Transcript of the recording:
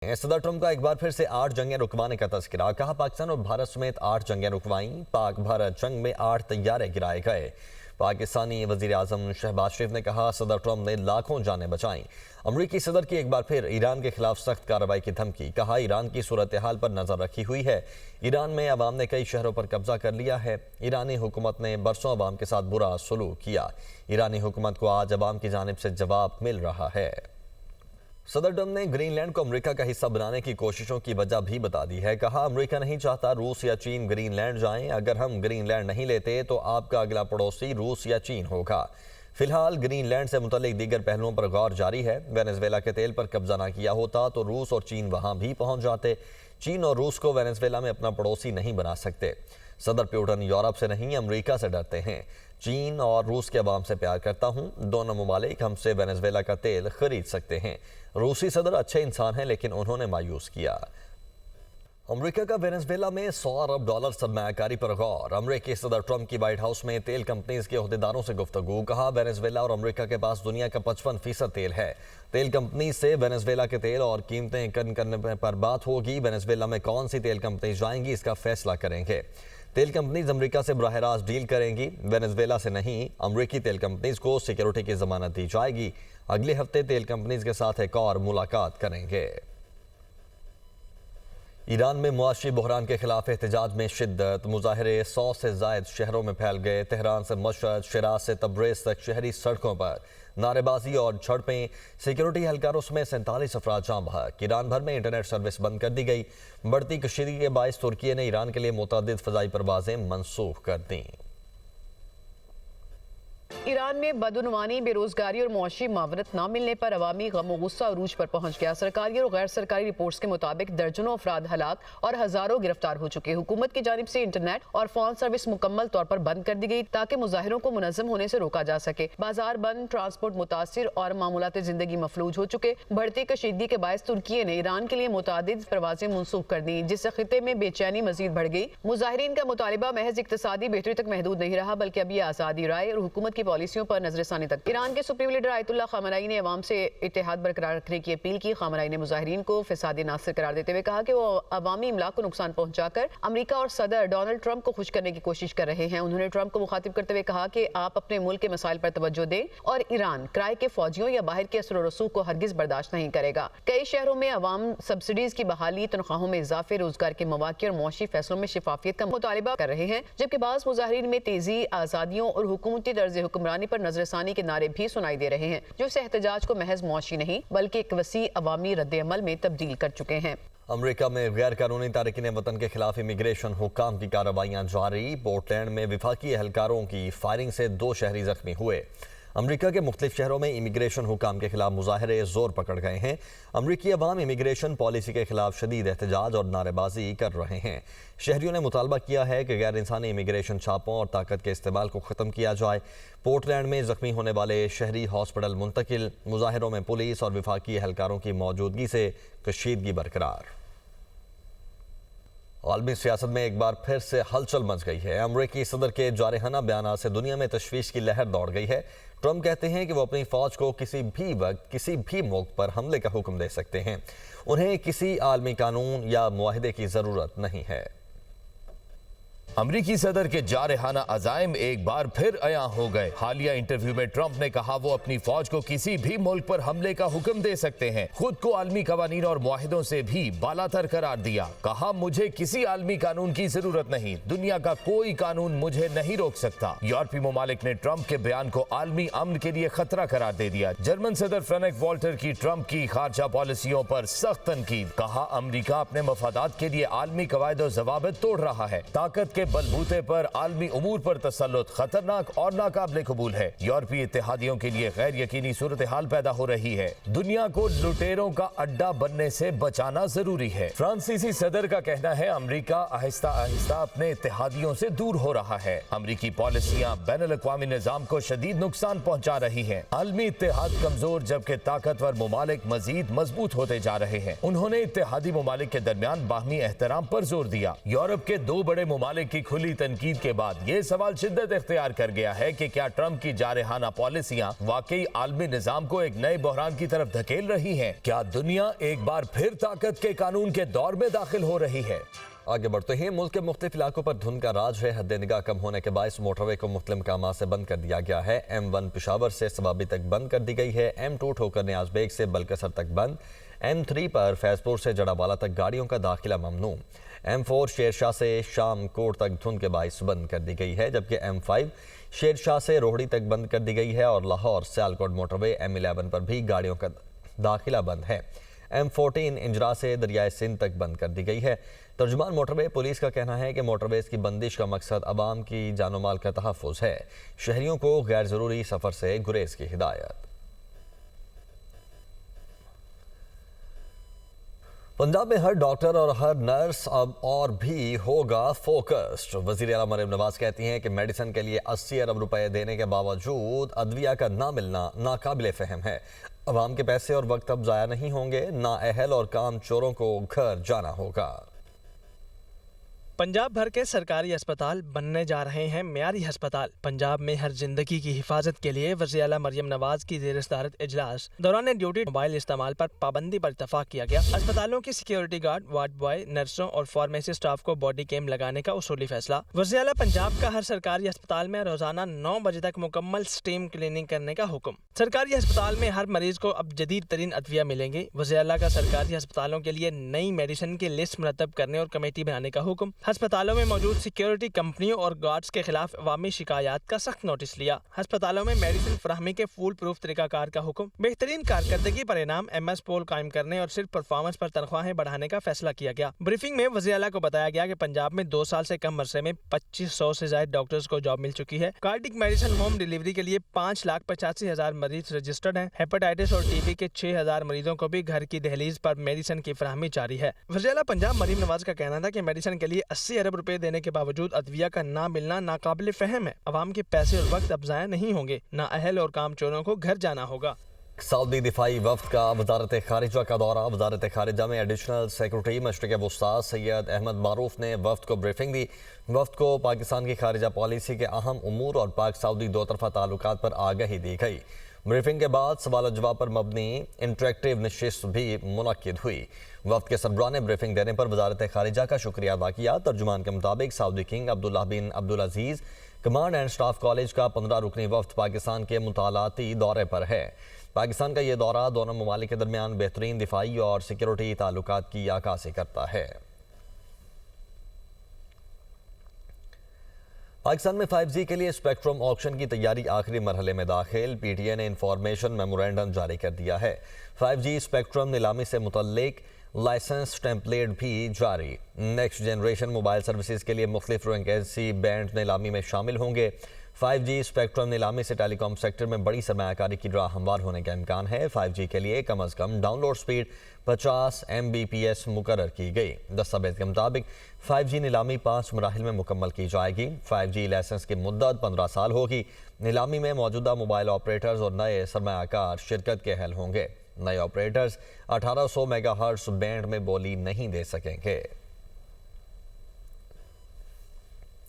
सदर ट्रंप का एक बार फिर से 8 जंगें रुकवाने का तस्करा। कहा पाकिस्तान और भारत समेत 8 जंगें रुकवाई। पाक भारत जंग में 8 तैयारे गिराए गए। पाकिस्तानी वजीर आजम शहबाज शरीफ ने कहा सदर ट्रंप ने लाखों जानें बचाई। अमरीकी सदर की एक बार फिर ईरान के खिलाफ सख्त कार्रवाई की धमकी। कहा ईरान की सूरत हाल पर नजर रखी हुई है। ईरान में अवाम ने कई शहरों पर कब्जा कर लिया है। ईरानी हुकूमत ने बरसों अवाम के साथ बुरा सलूक किया। ईरानी हुकूमत को आज अवाम की जानिब से जवाब मिल रहा है। सदर ट्रंप ने ग्रीनलैंड को अमेरिका का हिस्सा बनाने की कोशिशों की वजह भी बता दी है। कहा अमेरिका नहीं चाहता रूस या चीन ग्रीनलैंड जाएं। अगर हम ग्रीनलैंड नहीं लेते तो आपका अगला पड़ोसी रूस या चीन होगा। फिलहाल ग्रीनलैंड से मुतल्लिक दीगर पहलुओं पर गौर जारी है। वेनेजुएला के तेल पर कब्जा न किया होता तो रूस और चीन वहां भी पहुंच जाते। चीन और रूस को वेनेजुएला में अपना पड़ोसी नहीं बना सकते। सदर पुतिन यूरोप से नहीं अमेरिका से डरते हैं। चीन और रूस के अवाम से प्यार करता हूं। दोनों ममालिक हमसे वेनेजुएला का तेल खरीद सकते हैं। रूसी सदर अच्छे इंसान हैं लेकिन उन्होंने मायूस किया। अमेरिका का वेनेजुएला में $100 अरब सरमायाकारी पर गौर। अमेरिकी सदर ट्रंप की व्हाइट हाउस में तेल कंपनीज के ओहदेदारों से गुफ्तगू। कहा वेनेजुएला और अमेरिका के पास दुनिया का 55% तेल है। तेल कंपनी से वेनेजुएला के तेल और कीमतें कम करने पर बात होगी। वेनेजुएला में कौन सी तेल कंपनी जाएंगी इसका फैसला करेंगे। तेल कंपनीज अमेरिका से बराह रास्त डील करेंगी, वेनेजुएला से नहीं। अमेरिकी तेल कंपनीज को सिक्योरिटी की जमानत दी जाएगी। अगले हफ्ते तेल कंपनीज के साथ एक और मुलाकात करेंगे। ईरान में मुआशी बहरान के खिलाफ एहतजाज में शिद्दत। मुजाहरे 100 से जायद शहरों में फैल गए। तेहरान से मशहद, शिराज से तब्रेज़ तक शहरी सड़कों पर नारेबाजी और झड़पें। सिक्योरिटी एहलकारों समेत 47 अफराद जाम बहक। ईरान भर में इंटरनेट सर्विस बंद कर दी गई। बढ़ती कशीदगी के बायस तुर्की ने ईरान के लिए मुतअद्दिद फ़ज़ाई परवाज़ें मनसूख कर दी। ईरान में बदउनवानी, बेरोजगारी और मुआशी मावनत न मिलने पर अवामी गम और गुस्सा अरूज पर पहुंच गया। सरकारी और गैर सरकारी रिपोर्ट्स के मुताबिक दर्जनों अफराद हलाक और हजारों गिरफ्तार हो चुके। हुकूमत की जानिब से इंटरनेट और फोन सर्विस मुकम्मल तौर पर बंद कर दी गई ताकि मुजाहिरों को मुनज़्ज़म होने से रोका जा सके। बाजार बंद, ट्रांसपोर्ट मुतासिर और मामूलात जिंदगी मफलूज हो चुके। बढ़ती कशीदगी के बायस तुर्की ने ईरान के लिए मुतादिद परवाजें मनसूख कर दी, जिससे खिते में बेचैनी मजीद बढ़ गई। मुजाहिरीन का मुतालिबा महज इक्तसादी बेहतरी तक महदूद नहीं रहा, बल्कि अब यह आज़ादी राय और हुकूमत की पॉलिसियों पर नजरसानी तक। ईरान के सुप्रीम लीडर आयतुल्लाह खामनई ने अवाम से इत्तेहाद बरकरार रखने की अपील की। खामनई ने मुजाहिरीन को फिसादी नासिर करार देते हुए कहा कि वो अवामी इमलाक को नुकसान पहुंचाकर अमेरिका और सदर डोनाल्ड ट्रंप को खुश करने की कोशिश कर रहे हैं। उन्होंने ट्रंप को मुखातिब करते हुए कहा कि आप अपने मुल्क के मसाइल पर तवज्जो दें और ईरान किराए के फौजियों या बाहर के असर रसूख को हरगिज बर्दाश्त नहीं करेगा। कई शहरों में अवाम सब्सिडीज की बहाली, तनख्वाहों में इजाफे, रोजगार के मौके और मुआशी फैसलों में शिफाफियत का मुतालिबा कर रहे हैं, जबकि बाज़ मुजाहिरीन में तेजी, आज़ादियों और हुकूमती तर्ज हुक्मरानी पर नजरसानी के नारे भी सुनाई दे रहे हैं, जो इस एहतजाज को महज मुआशी नहीं बल्कि एक वसी अवामी रद्द-ए-अमल में तब्दील कर चुके हैं। अमेरिका में गैर कानूनी तारकीन वतन के खिलाफ इमिग्रेशन हुक्काम की कार्रवाइयां जारी। पोर्टलैंड में विफाकी एहलकारों की फायरिंग से 2 शहरी जख्मी हुए। अमेरिका के मुख्तलिफ शहरों में इमिग्रेशन हुक्काम के खिलाफ मुजाहरे जोर पकड़ गए हैं। अमेरिकी अवाम इमिग्रेशन पॉलिसी के खिलाफ शदीद एहतजाज और नारेबाजी कर रहे हैं। शहरियों ने मुतालबा किया है कि गैर इंसानी इमिग्रेशन छापों और ताकत के इस्तेमाल को ख़त्म किया जाए। पोर्टलैंड में जख्मी होने वाले शहरी हॉस्पिटल मुंतकिल। मुजाहिरों में पुलिस और विफाकी एहलकारों की मौजूदगी से कशीदगी बरकरार। आलमी सियासत में एक बार फिर से हलचल मच गई है। अमरीकी सदर के जारहाना बयान से दुनिया में तशवीश की लहर दौड़ गई है। ट्रंप कहते हैं कि वो अपनी फौज को किसी भी वक्त किसी भी मुल्क पर हमले का हुक्म दे सकते हैं। उन्हें किसी आलमी कानून या मुआहदे की जरूरत नहीं है। अमरीकी सदर के जारहाना अज़ाइम एक बार फिर अयां हो गए। हालिया इंटरव्यू में ट्रंप ने कहा वो अपनी फौज को किसी भी मुल्क पर हमले का हुक्म दे सकते हैं। खुद को आलमी कवानीन और मुआहिदों से भी बालातर करार दिया। कहा मुझे किसी आलमी कानून की जरूरत नहीं, दुनिया का कोई कानून मुझे नहीं रोक सकता। यूरोपीय ममालिक ने ट्रंप के बयान को आलमी अमन के लिए खतरा करार दे दिया। जर्मन सदर फ्रेडरिक वॉल्टर की ट्रंप की खारजा पॉलिसियों पर सख्त तनकीद। कहा अमरीका अपने मफादात के लिए आलमी कवायद और जवाबित तोड़ रहा है। ताकत के बलबूते पर आलमी उमूर पर तसल्लुत खतरनाक और नाकाबिले कबूल है। यूरोपीय इत्तेहादियों के लिए गैर यकीनी सूरत हाल पैदा हो रही है। दुनिया को लुटेरों का अड्डा बनने से बचाना जरूरी है। फ्रांसीसी सदर का कहना है अमरीका आहिस्ता आहिस्ता अपने इत्तेहादियों से दूर हो रहा है। अमरीकी पॉलिसियां बैनुल अक़वामी निज़ाम को शदीद नुकसान पहुंचा रही हैं। आलमी इत्तेहाद कमजोर जबकि ताकतवर ममालिक मजीद मजबूत होते जा रहे हैं। उन्होंने इत्तेहादी ममालिक के दरमियान बाहमी एहतराम पर जोर दिया। यूरोप के 2 बड़े ममालिक की खुली तनकीद के बाद ये सवाल शिद्दत इख्तियार कर गया है कि क्या ट्रंप की जारहाना पॉलिसियां वाकई आलमी निजाम को एक नए बहरान की तरफ धकेल रही हैं? क्या दुनिया एक बार फिर ताकत के कानून के दौर में दाखिल हो रही है? आगे बढ़ते हैं। मुल्क के मुख्तलिफ इलाकों पर धुंध का राज है। हद निगाह कम होने के बायस मोटरवे को मुख्तलिफ मकामात से बंद कर दिया गया है। M1 पेशावर से सवाबी तक बंद कर दी गई है। M2 ठोकर नियाज बेग से बलकसर तक बंद। M3 पर फैजपुर से जड़ावाला तक गाड़ियों का दाखिला ममनू। M4 शेरशाह से शाम कोट तक धुंध के बायस बंद कर दी गई है, जबकि M5 शेरशाह से रोहड़ी तक बंद कर दी गई है और लाहौर सियालकोट मोटरवे M11 पर भी गाड़ियों का दाखिला बंद है। M14 इंजरा से दरियाए सिंध तक बंद कर दी गई है। तर्जुमान मोटरवे पुलिस का कहना है कि मोटरवेज की बंदिश का मकसद अवाम की जानो माल का तहफ़्फ़ुज़ है। शहरियों को गैर ज़रूरी सफ़र से गुरेज की हिदायत। पंजाब में हर डॉक्टर और हर नर्स अब और भी होगा फोकस्ड। वज़ीर आला मरियम नवाज कहती हैं कि मेडिसिन के लिए 80 अरब रुपए देने के बावजूद अदविया का ना मिलना नाकाबिले फ़हम है। अवाम के पैसे और वक्त अब ज़ाया नहीं होंगे, ना अहल और काम चोरों को घर जाना होगा। पंजाब भर के सरकारी अस्पताल बनने जा रहे हैं मियारी अस्पताल। पंजाब में हर जिंदगी की हिफाजत के लिए वज़ीर आला मरियम नवाज की ज़ेर सदारत इजलास दौरान ड्यूटी मोबाइल इस्तेमाल पर पाबंदी पर इत्तफाक किया गया। अस्पतालों की सिक्योरिटी गार्ड, वार्ड बॉय, नर्सों और फार्मेसी स्टाफ को बॉडी कैम लगाने का उसूली फैसला। वज़ीर आला पंजाब का हर सरकारी अस्पताल में रोजाना 9 बजे तक मुकम्मल स्टीम क्लीनिंग करने का हुक्म। सरकारी अस्पताल में हर मरीज को अब जदीद तरीन अदविया मिलेंगे। वज़ीर आला का सरकारी अस्पतालों के लिए नई मेडिसिन की लिस्ट मुरतब करने और कमेटी बनाने का हुक्म। अस्पतालों में मौजूद सिक्योरिटी कंपनियों और गार्ड्स के खिलाफ अवामी शिकायत का सख्त नोटिस लिया। अस्पतालों में मेडिसिन फराहमी के फूल प्रूफ तरीकाकार का हुक्म। बेहतरीन कारकर्दगी परिणाम MS पोल कायम करने और सिर्फ परफॉर्मेंस पर तनख्वाहें बढ़ाने का फैसला किया गया। ब्रीफिंग में वज़ीर आला को बताया गया कि पंजाब में 2 साल से कम अरसे में 2500 से ज्यादा डॉक्टर्स को जॉब मिल चुकी है। कार्डिक मेडिसिन होम डिलीवरी के लिए 5,85,000 मरीज रजिस्टर्ड हैं। हेपेटाइटिस और TB के 6,000 मरीजों को भी घर की दहलीज पर मेडिसिन की फराहमी जारी है। वज़ीर आला पंजाब मरियम नवाज का कहना था कि मेडिसिन के लिए 80 अरब रुपए देने के बावजूद अदविया का ना मिलना नाकाबिले फहम है। अवाम के पैसे और वक्त अब ज़ाया नहीं होंगे, ना अहल और काम चोरों को घर जाना होगा। सऊदी दिफाई वफ्द का वजारत खारिजा का दौरा। वजारत खारिजा में एडिशनल सेक्रेटरी मशरिक़ वस्ता सैयद अहमद मारूफ ने वफ्द को ब्रीफिंग दी। वफ्द को पाकिस्तान की खारिजा पॉलिसी के अहम उमूर और पाक सऊदी दो तरफा ताल्लुकात पर आगाही दी गई। ब्रीफिंग के बाद सवाल जवाब पर मबनी इंटरेक्टिव नशिस्त भी मुनक्किद हुई। वफ्द के सरबराह ने ब्रीफिंग देने पर वजारत खारिजा का शुक्रिया अदा किया। तर्जुमान के मुताबिक Saudi king Abdullah bin Abdul Aziz command and staff college का 15 रुकनी वफ्द पाकिस्तान के मुतालाती दौरे पर है। पाकिस्तान का ये दौरा दोनों ममालिक के दरमियान बेहतरीन दिफाई और सिक्योरिटी ताल्लुकात की अक्कासी करता है। पाकिस्तान में 5G के लिए स्पेक्ट्रम ऑक्शन की तैयारी आखिरी मरहले में दाखिल। PTI ने इंफॉर्मेशन मेमोरेंडम जारी कर दिया है। 5G स्पेक्ट्रम नीलामी से मुतल्लिक लाइसेंस टेम्पलेट भी जारी। नेक्स्ट जनरेशन मोबाइल सर्विसेज के लिए मुख्तलिफ फ्रीक्वेंसी बैंड नीलामी में शामिल होंगे। 5G स्पेक्ट्रम नीलामी से टेलीकॉम सेक्टर में बड़ी सरमायाकारी की राह हमवार होने का इम्कान है। 5G के लिए कम अज़ कम डाउनलोड स्पीड 50 Mbps मुकर्रर की गई। दस्तावेज के मुताबिक 5G नीलामी 5 मराहिल में मुकम्मल की जाएगी। 5G लाइसेंस की मुद्दत 15 साल होगी। नीलामी में मौजूदा मोबाइल ऑपरेटर्स और नए सरमायाकार शिरकत के अहल होंगे। नए ऑपरेटर्स 1800 मेगाहर्ट्ज़ बैंड में बोली नहीं दे सकेंगे।